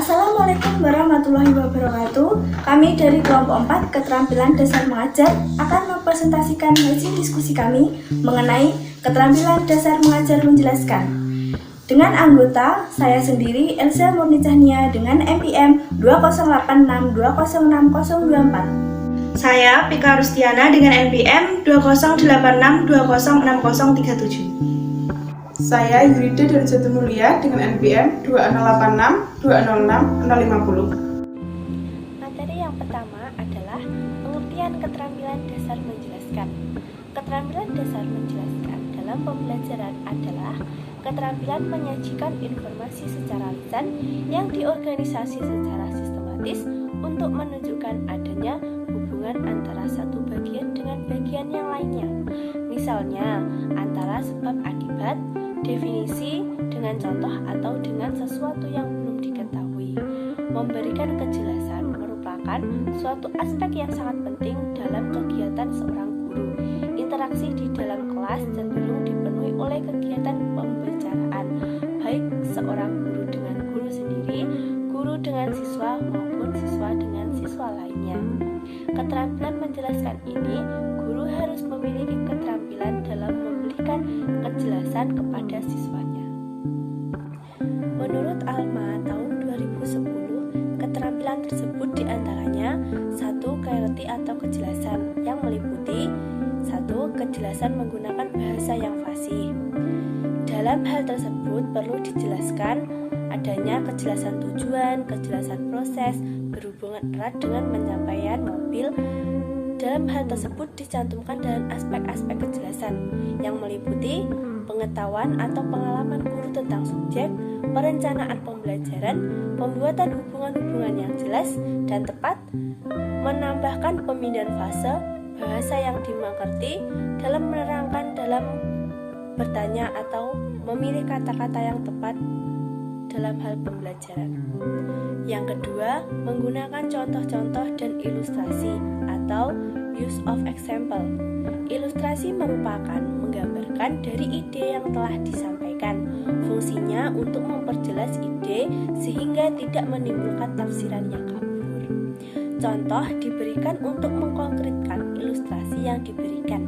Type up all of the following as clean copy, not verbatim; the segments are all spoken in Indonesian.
Assalamualaikum warahmatullahi wabarakatuh. Kami dari kelompok 4 Keterampilan Dasar Mengajar akan mempresentasikan hasil diskusi kami mengenai keterampilan dasar mengajar menjelaskan. Dengan anggota, saya sendiri Elsa Murni Cahnia dengan NPM 20862066024. Saya Pika Rustiana dengan NPM 20862066037. Saya Yurida dari Jati Mulia dengan NPM 20862066050. Materi yang pertama adalah pengertian keterampilan dasar menjelaskan. Keterampilan dasar menjelaskan dalam pembelajaran adalah keterampilan menyajikan informasi secara lisan yang diorganisasi secara sistematis untuk menunjukkan adanya hubungan antara satu bagian dengan bagian yang lainnya. Misalnya, antara sebab akibat, definisi dengan contoh atau dengan sesuatu yang belum diketahui. Memberikan kejelasan merupakan suatu aspek yang sangat penting dalam kegiatan seorang guru. Interaksi di dalam kelas cenderung dipenuhi oleh kegiatan pembicaraan, baik seorang guru dengan guru sendiri, guru dengan siswa maupun siswa dengan siswa lainnya. Keterampilan menjelaskan ini, guru harus memiliki keterampilan dalam memberikan kejelasan kepada siswanya. Menurut Alma tahun 2010, keterampilan tersebut diantaranya 1. Clarity atau kejelasan yang meliputi 1. Kejelasan menggunakan bahasa yang fasih. Dalam hal tersebut perlu dijelaskan adanya kejelasan tujuan, kejelasan proses, berhubungan erat dengan penyampaian mobil. Dalam hal tersebut dicantumkan dalam aspek-aspek kejelasan yang meliputi pengetahuan atau pengalaman guru tentang subjek, perencanaan pembelajaran, pembuatan hubungan-hubungan yang jelas dan tepat, menambahkan pemindahan fase, bahasa yang dimengerti dalam menerangkan, dalam bertanya atau memilih kata-kata yang tepat dalam hal pembelajaran. Yang kedua, menggunakan contoh-contoh dan ilustrasi atau use of example. Ilustrasi merupakan menggambarkan dari ide yang telah disampaikan. Fungsinya untuk memperjelas ide sehingga tidak menimbulkan tafsiran yang kabur. Contoh diberikan untuk mengkonkretkan ilustrasi yang diberikan.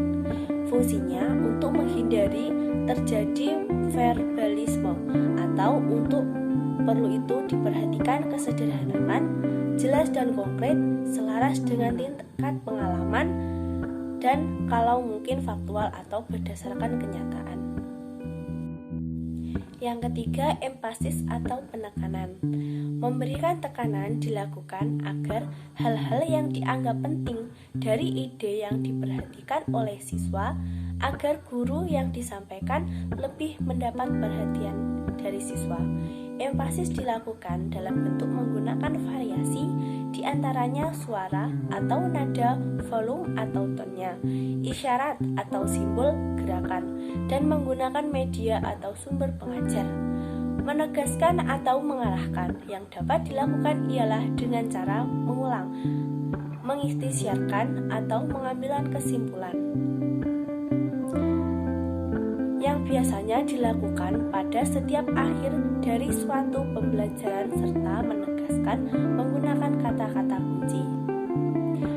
Fungsinya untuk menghindari terjadi verbalisme atau untuk perlu itu diperhatikan kesederhanaan, jelas dan konkret, selaras dengan tingkat pengalaman, dan kalau mungkin faktual atau berdasarkan kenyataan. Yang ketiga, empasis atau penekanan. Memberikan tekanan dilakukan agar hal-hal yang dianggap penting dari ide yang diperhatikan oleh siswa, agar guru yang disampaikan lebih mendapat perhatian dari siswa. Empasis dilakukan dalam bentuk menggunakan variasi, diantaranya suara atau nada, volume atau tonnya, isyarat atau simbol gerakan, dan menggunakan media atau sumber pengajar. Menegaskan atau mengarahkan yang dapat dilakukan ialah dengan cara mengulang, mengikhtiarkan atau mengambil kesimpulan yang biasanya dilakukan pada setiap akhir dari suatu pembelajaran serta menegaskan menggunakan kata-kata kunci.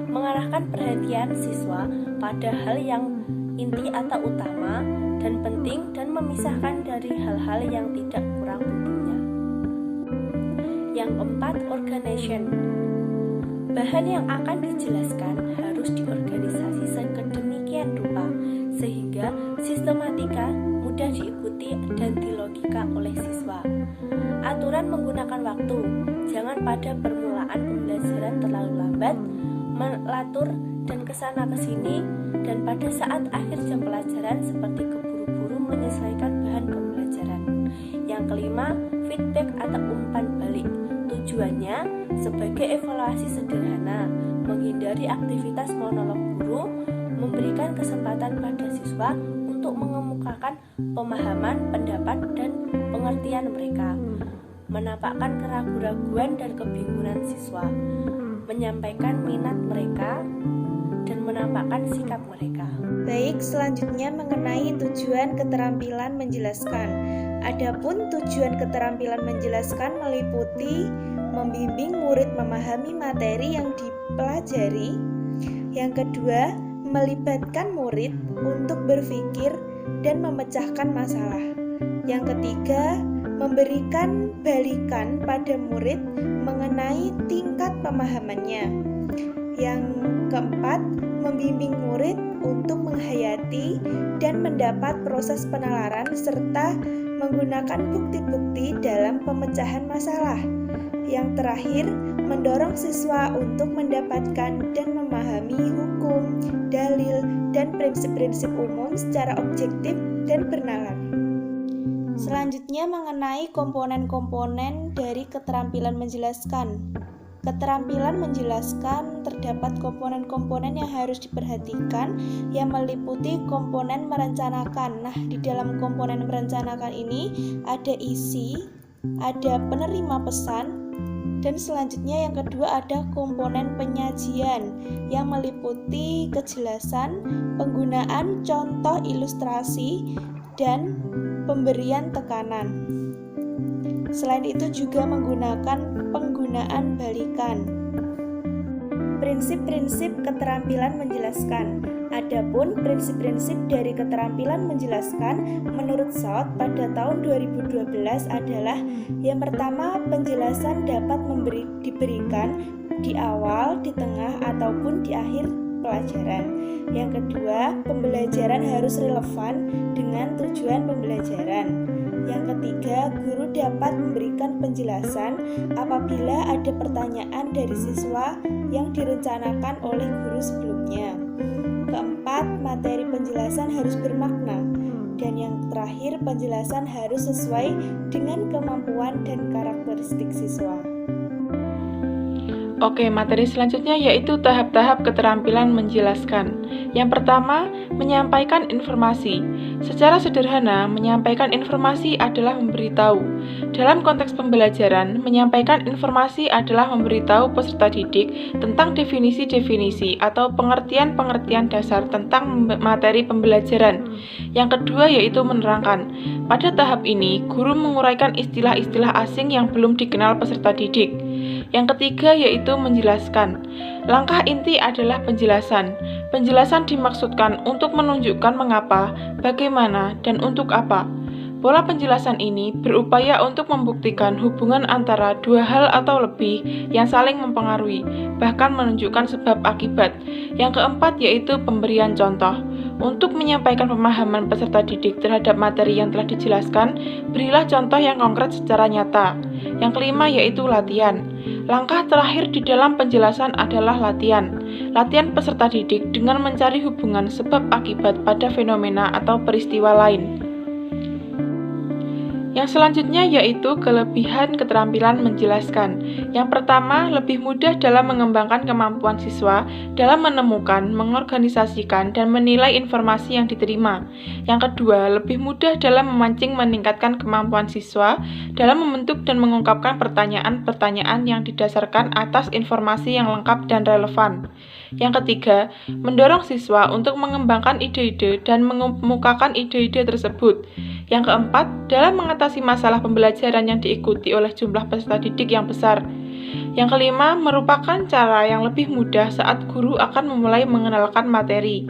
Mengarahkan perhatian siswa pada hal yang inti atau utama dan penting dan memisahkan dari hal-hal yang tidak kurang pentingnya. Yang keempat, organization. Bahan yang akan dijelaskan harus diorganisasi sedemikian rupa sehingga sistematika mudah diikuti dan dilogika oleh siswa. Aturan menggunakan waktu, jangan pada permulaan pembelajaran terlalu lambat, melatur dan kesana kesini, dan pada saat akhir jam pelajaran seperti keburu-buru menyesuaikan bahan pembelajaran. Yang kelima, feedback atau umpan balik. Tujuannya sebagai evaluasi sederhana, menghindari aktivitas monolog guru, memberikan kesempatan pada siswa untuk mengemukakan pemahaman, pendapat, dan pengertian mereka, menampakkan keraguan-raguan dan kebingungan siswa, menyampaikan minat mereka, dan menampakkan sikap mereka. Baik, selanjutnya mengenai tujuan keterampilan menjelaskan. Adapun tujuan keterampilan menjelaskan meliputi membimbing murid memahami materi yang dipelajari. Yang kedua, melibatkan murid untuk berpikir dan memecahkan masalah. Yang ketiga, memberikan balikan pada murid mengenai tingkat pemahamannya. Yang keempat, membimbing murid untuk menghayati dan mendapat proses penalaran serta menggunakan bukti-bukti dalam pemecahan masalah. Yang terakhir, mendorong siswa untuk mendapatkan dan memahami hukum, dalil, dan prinsip-prinsip umum secara objektif dan bernalar. Selanjutnya mengenai komponen-komponen dari keterampilan menjelaskan. Keterampilan menjelaskan terdapat komponen-komponen yang harus diperhatikan yang meliputi komponen merencanakan. Nah, di dalam komponen merencanakan ini ada isi, ada penerima pesan, dan selanjutnya yang kedua ada komponen penyajian yang meliputi kejelasan, penggunaan contoh ilustrasi, dan pemberian tekanan. Selain itu juga menggunakan penggunaan balikan. Prinsip-prinsip keterampilan menjelaskan. Adapun prinsip-prinsip dari keterampilan menjelaskan menurut SAUT pada tahun 2012 adalah yang pertama, penjelasan dapat diberikan di awal, di tengah, ataupun di akhir pelajaran. Yang kedua, pembelajaran harus relevan dengan tujuan pembelajaran. Yang ketiga, guru dapat memberikan penjelasan apabila ada pertanyaan dari siswa yang direncanakan oleh guru sebelumnya. Keempat, materi penjelasan harus bermakna. Dan yang terakhir, penjelasan harus sesuai dengan kemampuan dan karakteristik siswa. Oke, materi selanjutnya yaitu tahap-tahap keterampilan menjelaskan. Yang pertama, menyampaikan informasi. Secara sederhana, menyampaikan informasi adalah memberitahu. Dalam konteks pembelajaran, menyampaikan informasi adalah memberitahu peserta didik tentang definisi-definisi atau pengertian-pengertian dasar tentang materi pembelajaran. Yang kedua yaitu menerangkan. Pada tahap ini, guru menguraikan istilah-istilah asing yang belum dikenal peserta didik. Yang ketiga yaitu menjelaskan. Langkah inti adalah penjelasan. Penjelasan dimaksudkan untuk menunjukkan mengapa, bagaimana, dan untuk apa. Pola penjelasan ini berupaya untuk membuktikan hubungan antara dua hal atau lebih yang saling mempengaruhi, bahkan menunjukkan sebab akibat. Yang keempat yaitu pemberian contoh. Untuk menyampaikan pemahaman peserta didik terhadap materi yang telah dijelaskan, berilah contoh yang konkret secara nyata. Yang kelima yaitu latihan. Langkah terakhir di dalam penjelasan adalah latihan. Latihan peserta didik dengan mencari hubungan sebab akibat pada fenomena atau peristiwa lain. Yang selanjutnya yaitu kelebihan keterampilan menjelaskan. Yang pertama, lebih mudah dalam mengembangkan kemampuan siswa dalam menemukan, mengorganisasikan, dan menilai informasi yang diterima. Yang kedua, lebih mudah dalam memancing meningkatkan kemampuan siswa dalam membentuk dan mengungkapkan pertanyaan-pertanyaan yang didasarkan atas informasi yang lengkap dan relevan. Yang ketiga, mendorong siswa untuk mengembangkan ide-ide dan mengemukakan ide-ide tersebut. Yang keempat, dalam mengatasi masalah pembelajaran yang diikuti oleh jumlah peserta didik yang besar. Yang kelima, merupakan cara yang lebih mudah saat guru akan memulai mengenalkan materi.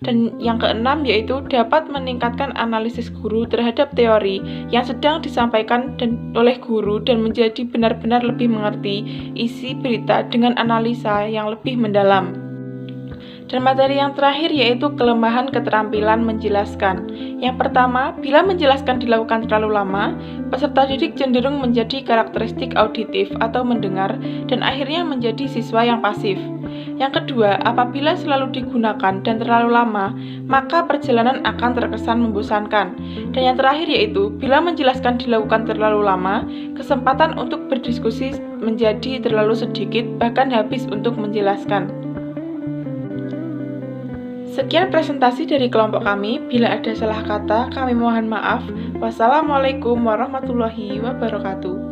Dan yang keenam yaitu dapat meningkatkan analisis guru terhadap teori yang sedang disampaikan oleh guru dan menjadi benar-benar lebih mengerti isi berita dengan analisa yang lebih mendalam. Dan materi yang terakhir yaitu kelemahan keterampilan menjelaskan. Yang pertama, bila menjelaskan dilakukan terlalu lama, peserta didik cenderung menjadi karakteristik auditif atau mendengar dan akhirnya menjadi siswa yang pasif. Yang kedua, apabila selalu digunakan dan terlalu lama, maka perjalanan akan terkesan membosankan. Dan yang terakhir yaitu, bila menjelaskan dilakukan terlalu lama, kesempatan untuk berdiskusi menjadi terlalu sedikit bahkan habis untuk menjelaskan. Sekian presentasi dari kelompok kami. Bila ada salah kata, kami mohon maaf. Wassalamualaikum warahmatullahi wabarakatuh.